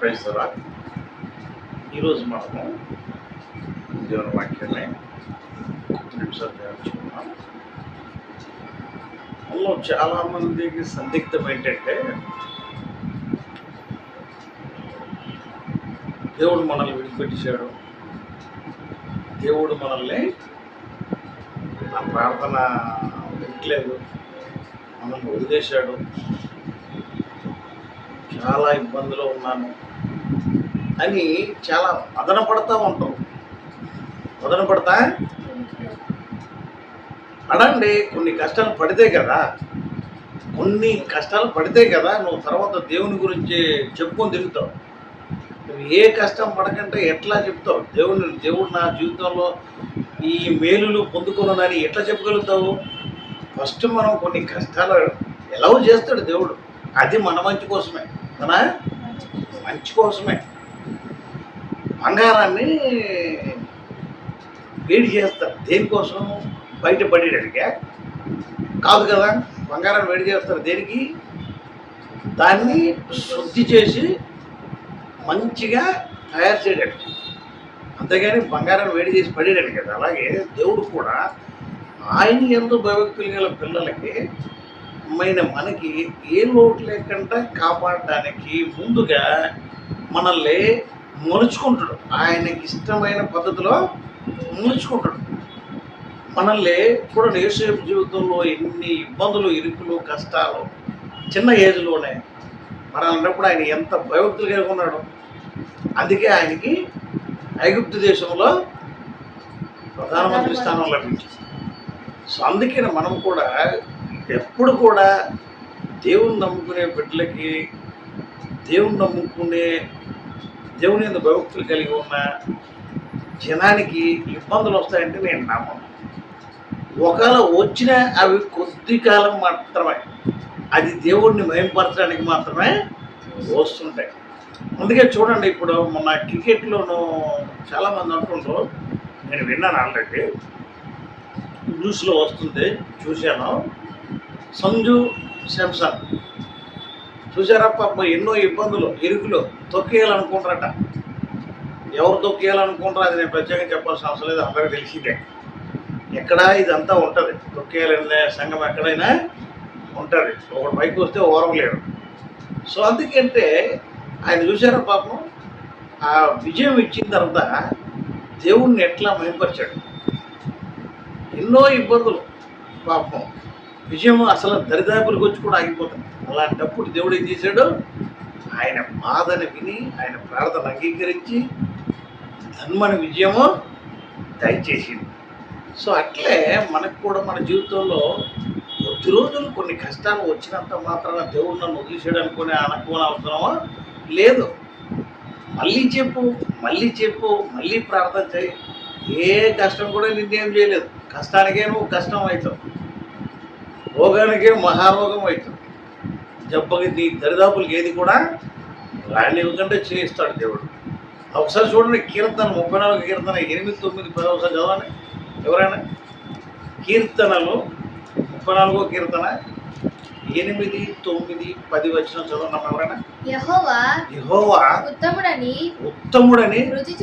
Praise the lord. ఈరోజు మనము దేవుని వాక్యాన్ని కొద్ది నిమిషాలు ధ్యానించుకున్నాం. అందులో చాలామందికి సందిగ్ధం ఏంటంటే, దేవుడు మనల్ని విడిచిపెట్టేశాడు, దేవుడు మనల్ని నా ప్రార్థన వినట్లేదు, మనల్ని వదిలేశాడు, చాలా ఇబ్బందిలో ఉన్నాను అని చాలా మదన పడతా ఉంటాం. మదన పడతా అడండి. కొన్ని కష్టాలు పడితే కదా నువ్వు తర్వాత దేవుని గురించి చెప్పుకొని తిరుగుతావు. నువ్వు ఏ కష్టం పడకంటే ఎట్లా చెప్తావు? దేవుడు నా జీవితంలో ఈ మేలులు పొందుకున్నానని ఎట్లా చెప్పగలుగుతావు? ఫస్ట్ మనం కొన్ని కష్టాలు ఎలా చేస్తాడు దేవుడు, అది మన మంచి కోసమే, మన మంచి కోసమే. బంగారాన్ని వేడి చేస్తారు దేనికోసం? బయటపడేటట్టుగా కాదు కదా. బంగారాన్ని వేడి చేస్తారు దేనికి? దాన్ని శుద్ధి చేసి మంచిగా తయారు చేయడానికి, అంతేగాని బంగారాన్ని వేడి చేసి పడేయడానికి కదా. అలాగే దేవుడు కూడా ఆయన యందు భయభక్తులు గల పిల్లలకి మనకి ఏ లోటు లేకుండా కాపాడడానికి ముందుగా మనల్ని మలుచుకుంటాడు. ఆయనకి ఇష్టమైన పద్ధతిలో మలుచుకుంటాడు మనల్ని. కూడా యేసేపు జీవితంలో ఎన్ని ఇబ్బందులు, ఇరుకులు, కష్టాలు చిన్న ఏజ్లోనే మరి అన్నప్పుడు ఆయన ఎంత భయభక్తులు కలిగి ఉన్నాడు. అందుకే ఆయనకి ఐగుప్తు దేశంలో ప్రధానమంత్రి స్థానం లభించింది. సో అందుకని మనం కూడా ఎప్పుడు కూడా దేవుని నమ్ముకునే బిడ్డలకి, దేవుని మీద భయభక్తులు కలిగి ఉన్న జనానికి ఇబ్బందులు వస్తాయంటే నేను నమ్మను. ఒకవేళ వచ్చినా అవి కొద్ది కాలం మాత్రమే, అది దేవుడిని మహిమపరచడానికి మాత్రమే వస్తుంటాయి. అందుకే చూడండి, ఇప్పుడు మొన్న క్రికెట్లోనూ చాలామంది అంటుండ్రు, నేను విన్నాను ఆల్రెడీ, న్యూస్లో వస్తుంది, చూశాను. సంజు శాంసన్ చూసారా? పాపం ఎన్నో ఇబ్బందులు, ఇరుకులు, తొక్కేయాలనుకుంటారట. ఎవరు తొక్కేయాలనుకుంటారో అది నేను ప్రత్యేకంగా చెప్పాల్సిన అవసరం లేదు, అందరికీ తెలిసిందే. ఎక్కడా ఇదంతా ఉంటుంది, తొక్కేయాలనే సంఘం ఎక్కడైనా ఉంటుంది. ఒకటి పైకి వస్తే ఓరవలేడు. సో అందుకంటే ఆయన చూసారా పాపం ఆ విజయం ఇచ్చిన తర్వాత దేవుణ్ణి ఎట్లా మహిమపరిచాడు. ఎన్నో ఇబ్బందులు, పాపం విజయం అసలు దరిదాపులకు వచ్చి కూడా ఆగిపోతుంది. అలాంటప్పుడు దేవుడు ఏం చేశాడు? ఆయన బాధని విని, ఆయన ప్రార్థన అంగీకరించి ధన్మని విజయము దయచేసింది. సో అట్లే మనకు కూడా మన జీవితంలో కొద్ది రోజులు కొన్ని కష్టాలు వచ్చినంత మాత్రాన దేవుడు నన్ను వదిలేసాడు అనుకునే అనుకోని అవసరమా లేదు. మళ్ళీ చెప్పు, మళ్ళీ ప్రార్థన చేయి. ఏ కష్టం కూడా నిన్నేం చేయలేదు. కష్టానికే నువ్వు కష్టం అవుతావు, రోగానికే మహారోగం అవుతుంది, జబ్బకి నీ దరిదాపులకి ఏది కూడా రానివ్వకంటే చేయిస్తాడు దేవుడు. ఒకసారి చూడండి, కీర్తన 34 కీర్తన 8, 9, 10 ఒకసారి చదవండి ఎవరైనా. కీర్తనలు 34 కీర్తన 8, 9, 10 వచ్చిన చదవడం ఎవరైనా. యెహోవా ఉత్తముడని రుచి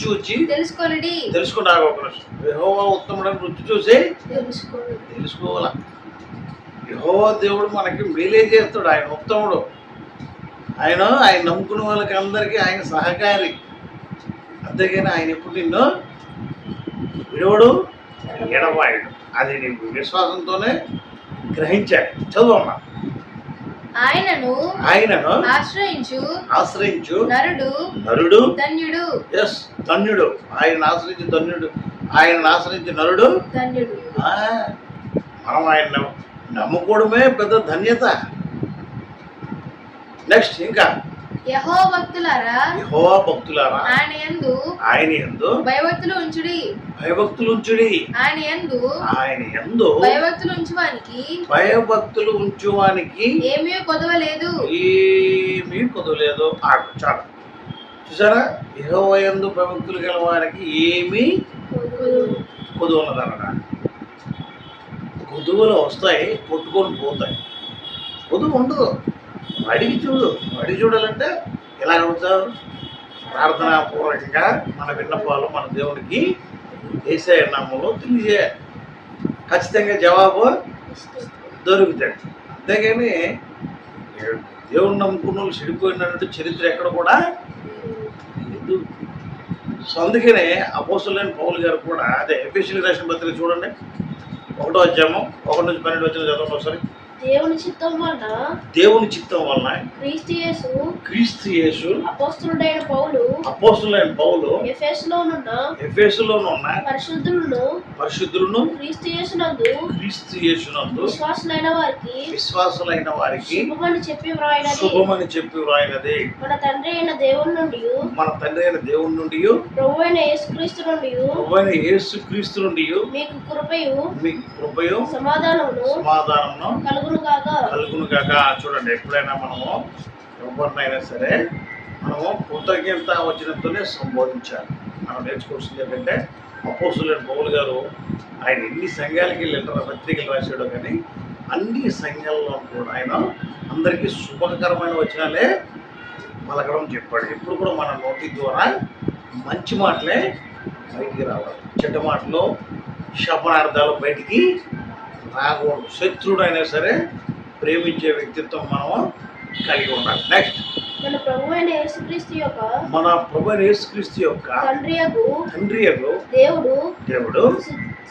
చూచి తెలుసుకున్నాడు. ఒక నిమిషం. యెహోవా ఉత్తముడని రుచి చూసి తెలుసుకోవాలా. యెహోవా దేవుడు మనకి మేలే చేస్తాడు. ఆయన ఉత్తముడు. ఆయన నమ్ముకున్న వాళ్ళకి అందరికీ ఆయన సహకారి. అంతేగాని ఆయన ఎప్పుడు నిన్ను విడవడు, ఎడబాయడు. అది నీకు విశ్వాసంతోనే గ్రహించాలి. చదువమ్మా. ఆయనను ఆశ్రయించు నరుడు ధన్యుడు. ఎస్, ధన్యుడు. ఆయన ఆశ్రయించి నరుడు ధన్యుడు. మనం ఆయన నమ్ముకోవడమే పెద్ద ధన్యత. నెక్స్ట్ ఇంకా యెహోవా భక్తులారా ఆయన యందు భయభక్తులు ఉంచుడి. ఆయన యందు భయభక్తులు ఉంచువానికి ఏమీ కొదవలేదు. చాలు. చూసారా? యెహోవా యందు భయభక్తులు గల వారికి ఏమీ కొదువన్నదన్నమాట. కొదువులు వస్తాయి, కొట్టుకొని పోతాయి. కొదువు ఉండదు. అడిగి చూడాలంటే ఎలా అడుగుతావు? ప్రార్థనాపూర్వకంగా మన విన్నపాలు మన దేవునికి యేసయ్య నామములో తెలియజేయాలి. ఖచ్చితంగా జవాబు దొరుకుతాడు. అంతేగాని దేవుణ్ణి నమ్ముకున్న వాళ్ళు చెడిపోయినట్టు చరిత్ర ఎక్కడ కూడా లేదు. సో అందుకనే అపోస్తలుడైన పౌలు గారు కూడా అదే ఎఫెసీయులకు రాసిన పత్రిక చూడండి, 1వ అధ్యాయం 1 నుంచి 12 వచ్చిన చదవండి ఒకసారి. దేవుని చిత్తం వలన క్రీస్తు యేసు అపోస్తలుడైన పౌలు ఎఫెసులోనున్న పరిశుద్ధులను క్రీస్తు యేసునందు విశ్వాసులైన వారికి శుభమని చెప్పి వ్రాయినది మన తండ్రి అయిన దేవుని నుండి ప్రభువైన యేసుక్రీస్తు నుండి మీకు కృపయు సమాధానమును కలుగును గాక. చూడండి, ఎప్పుడైనా మనము ఎవరినైనా సరే మనము కృతజ్ఞత వచనంతోనే సంబోధించాలి. మనం నేర్చుకోవాల్సింది ఏంటంటే అపోస్తలుడైన పౌలు గారు ఆయన ఎన్ని సంఘాలకి పత్రికలు రాశాడో కానీ అన్ని సంఘాల్లో కూడా ఆయన అందరికీ శుభకరమైన వచనాలే పలకడం చెప్పాడు. ఎప్పుడు కూడా మన నోటి ద్వారా మంచి మాటలే బయటికి రావాలి, చెడ్డ మాటలు శాపనార్థాలు బయటికి రాకూడదు. శత్రుడైనా సరే ప్రేమించే వ్యక్తిత్వం మనం కలిగి ఉండాలి. నెక్స్ట్, మన ప్రభు అయిన యేసుక్రీస్తు యొక్క తండ్రియగు దేవుడు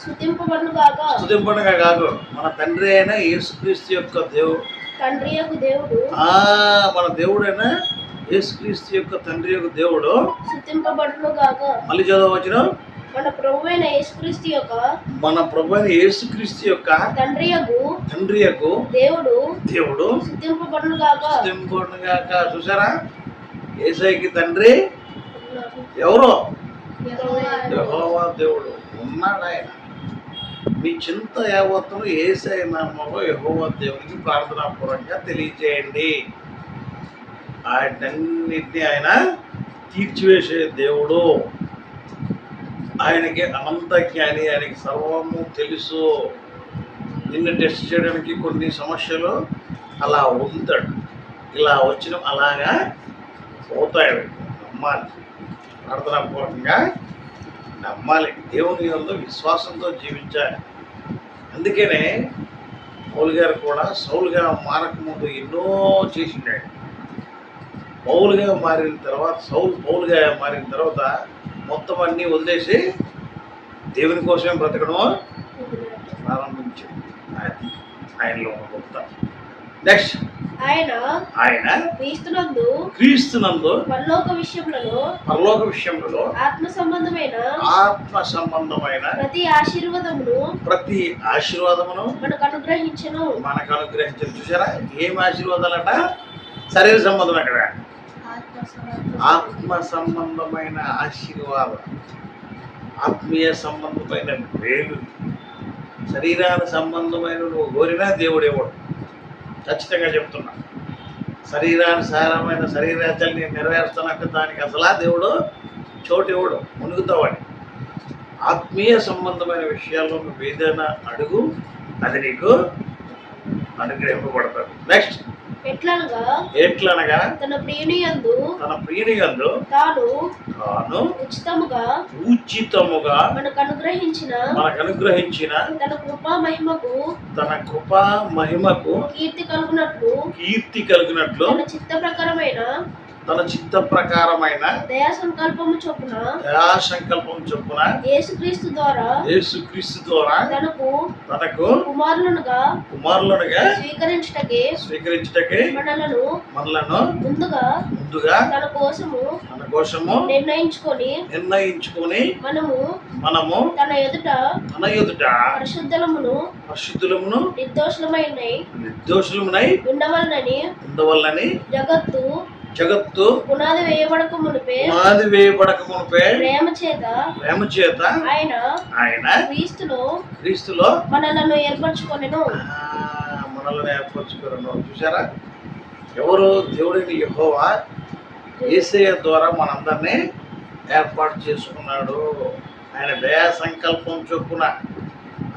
స్తుతింపబడునుగా కాదు, మన తండ్రి అయిన యేసుక్రీస్తు యొక్క దేవుడు మన దేవుడైన యేసుక్రీస్తు యొక్క తండ్రి యొక్క దేవుడు స్తుతింపబడునుగాక. మళ్ళీ చదవచ్చును. మన ప్రభు అయిన యేసుక్రీస్తు యొక్క తండ్రియగు దేవుడు స్తుతింపబడునుగాక. చూసారా, యేసయ్యకి తండ్రి ఎవరు? యెహోవా దేవుడు ఉన్నాడు. ఆయన మీ చింత యావత్తును యేసయ్య నామములో యెహోవా దేవునికి ప్రార్థనాపూర్వకంగా తెలియజేయండి. ఆయనన్నిటినీ ఆయన తీర్చివేసే దేవుడు. ఆయనకి అనంత జ్ఞాని, ఆయనకి సర్వము తెలుసు. నిన్ను టెస్ట్ చేయడానికి కొన్ని సమస్యలు అలా ఉంటాడు, ఇలా వచ్చిన అలాగా పోతాడు. నమ్మాలి, ప్రార్థనాపూర్వకంగా నమ్మాలి, దేవుని యందు విశ్వాసంతో జీవించాలి. అందుకనే పౌలు గారు కూడా సౌలుగా మారకముందు ఎన్నో చేసిండాడు. పౌలుగా మారిన తర్వాత మొత్తం అన్నీ వదిలేసి దేవుని కోసమే బ్రతకడం ప్రారంభించాడు. ఆయనలో గొప్ప. నెక్స్ట్, ఆయన క్రీస్తునందు పరలోక విషయములలో ఆత్మ సంబంధమైన ప్రతి ఆశీర్వాదమును మనకు అనుగ్రహించను. చూసారా, ఏం ఆశీర్వాదాలట? శరీర సంబంధం అక్కడ ఆత్మ సంబంధమైన ఆశీర్వాదం, ఆత్మీయ సంబంధమైన మేలు. శరీరానికి సంబంధమైన నువ్వు కోరినా దేవుడు ఇవ్వడు. ఖచ్చితంగా చెప్తున్నా, శరీరానుసారమైన శరీరాచాన్ని నెరవేరుస్తానంటే దానికి అసలా దేవుడు చోటు ఇవ్వడు, మునుగుతావాడి. ఆత్మీయ సంబంధమైన విషయాల్లో నువ్వు ఏదైనా అడుగు, అది నీకు అనుగ్రహింపబడతాడు. నెక్స్ట్, ఎట్లనగా తన ప్రియుని యందు తాను ఉచితముగా మనకు అనుగ్రహించిన తన కృపా మహిమకు కీర్తి కలుగునట్లు తన చిత్త ప్రకారమైన దయా సంకల్పము చొప్పున యేసుక్రీస్తు ద్వారా తనకు కుమారులనుగా స్వీకరించుటకే మనలను ముందుగా తన కోసము నిర్ణయించుకొని మనము తన ఎదుట పరిశుద్ధులమును నిర్దోషులమై ఉండవలనని జగత్తు పునాది వేయబడక మునిపే ప్రేమ చేత ఆయన క్రీస్తులో మనలను ఏర్పరచుకొనెను. చూసారా, ఎవరు? దేవుడైన యెహోవా యేసయ్య ద్వారా మనందరినీ ఏర్పాటు చేసుకున్నాడు. ఆయన దయా సంకల్పం చొప్పున,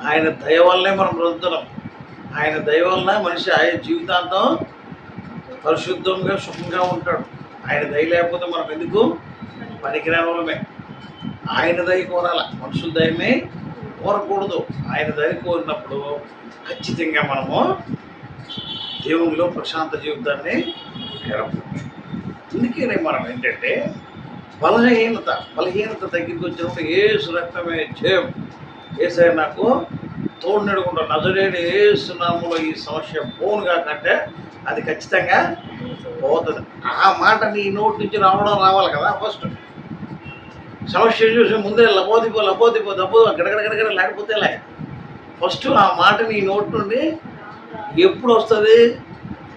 ఆయన దయ వల్లనే మనం బ్రతుకుతున్నాం. ఆయన దయ వలన మనిషి ఆయన జీవితాంతం పరిశుద్ధంగా సుఖంగా ఉంటాడు. ఆయన దయ లేకపోతే మనం ఎందుకు పనికిరాని వాళ్ళమే. ఆయన దయ కోరాల, మనుషుల దయమే కోరకూడదు. ఆయన దయ కోరినప్పుడు ఖచ్చితంగా మనము దేవునిలో ప్రశాంత జీవితాన్ని గడపవచ్చు. అందుకనే మనం ఏంటంటే బలహీనత దగ్గరికి వచ్చినప్పుడు ఏసు రక్తమే జయం, ఏసై నాకు తోడు నడుకుంటా, నజరేయుడు యేసు నామములో ఈ సమస్య పోనుగా కంటే అది ఖచ్చితంగా పోతుంది. ఆ మాట నీ నోటి నుంచి రావాలి కదా. ఫస్ట్ సమస్య చూసి ముందే లబోదిపో దబ్బో గడగడ లేకపోతే లే. ఫస్ట్ ఆ మాట నీ నోటి నుండి ఎప్పుడు వస్తుంది?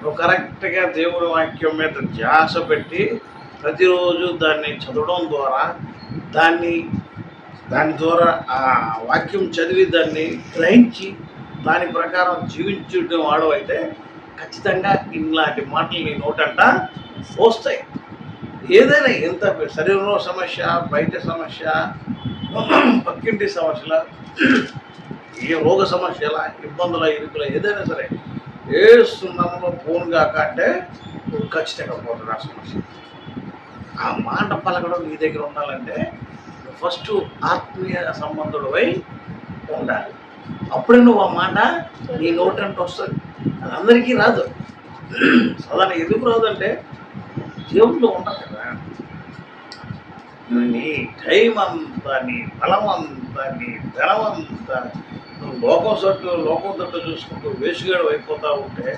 నువ్వు కరెక్ట్గా దేవుని వాక్యం మీద ధ్యాస పెట్టి ప్రతిరోజు దాన్ని చదవడం ద్వారా, దాని ద్వారా ఆ వాక్యం చదివి దాన్ని గ్రహించి దాని ప్రకారం జీవించడం వాడు అయితే ఖచ్చితంగా ఇలాంటి మాటలు నీ నోటంట వస్తాయి. ఏదైనా ఎంత శరీరంలో సమస్య, బయట సమస్య, పక్కింటి సమస్యల, ఏ రోగ సమస్యల, ఇబ్బందుల, ఇరుకుల, ఏదైనా సరే ఏసునామములో పోనుగా కంటే ఖచ్చితంగా పోతుంది ఆ సమస్య. ఆ మాట పలకడం నీ దగ్గర ఉండాలంటే ఫస్ట్ ఆత్మీయ సంబంధుడివై ఉండాలి. అప్పుడే నువ్వు ఆ మాట నీ నోటంటే వస్తుంది. అది అందరికీ రాదు. సాధారణ ఎందుకు రాదంటే దేవుళ్ళు ఉండాలి కదా. నీ టైం అంతా, నీ బలం అంతా, నీ ధనం అంతా నువ్వు లోకం తట్టు చూసుకుంటూ వేసుగాడు అయిపోతూ ఉంటే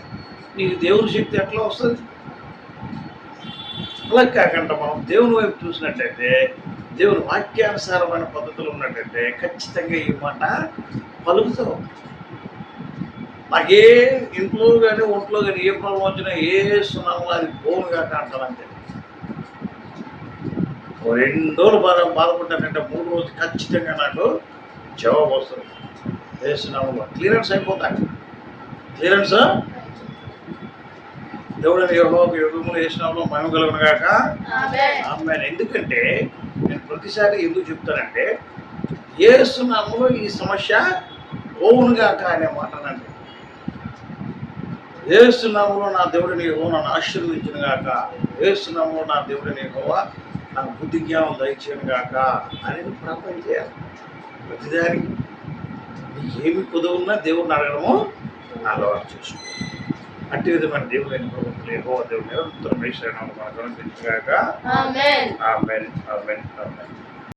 నీకు దేవుని శక్తి ఎట్లా వస్తుంది? అలా కాకుండా మనం దేవుని వైపు చూసినట్టయితే, దేవుని వాక్యానుసారమైన పద్ధతులు ఉన్నట్టయితే ఖచ్చితంగా ఈ మాట పలుకుతావు. నాకే ఇంట్లో కానీ ఒంట్లో కానీ ఏ ప్రాబ్లం వచ్చినా ఏ సున్నామో అది పోనుగా కాంటానంటే 2 రోజులు బాధపడ్డానంటే 3 రోజులు ఖచ్చితంగా నాకు జవాబు వస్తుంది. ఏ సున్నామో క్లియరెన్స్ అయిపోతాయి. క్లియరెన్స్ దేవుడని యెహోవాకు యుగములు యేసునామములో మహిమ కలుగును గాక. ఆమేన్. ఎందుకంటే నేను ప్రతిసారి ఎందుకు చెప్తానంటే యేసు నామములో ఈ సమస్య పోవును గాక అనే మాటనండి. యేసు నామములో నా దేవుడిని యెహోవా నన్ను ఆశీర్వదించును గాక, యేసు నామములో నా దేవుడిని యెహోవా నాకు బుద్ధి జ్ఞానం దయచేయను గాక అనేది ప్రార్థన చేయాలి. ప్రతిదానికి నీకేమి కుదువున్నా దేవుడిని అడగడము అలవాటు చేసుకో. అట్టి విధమైన దేవుడైన ప్రభుత్వం యెహోవా దేవుడు నిరంతరం వేసాను మనకు అనుగ్రహించుగాక. ఆమేన్. ఆమేన్. ఆమేన్. ఆమేన్.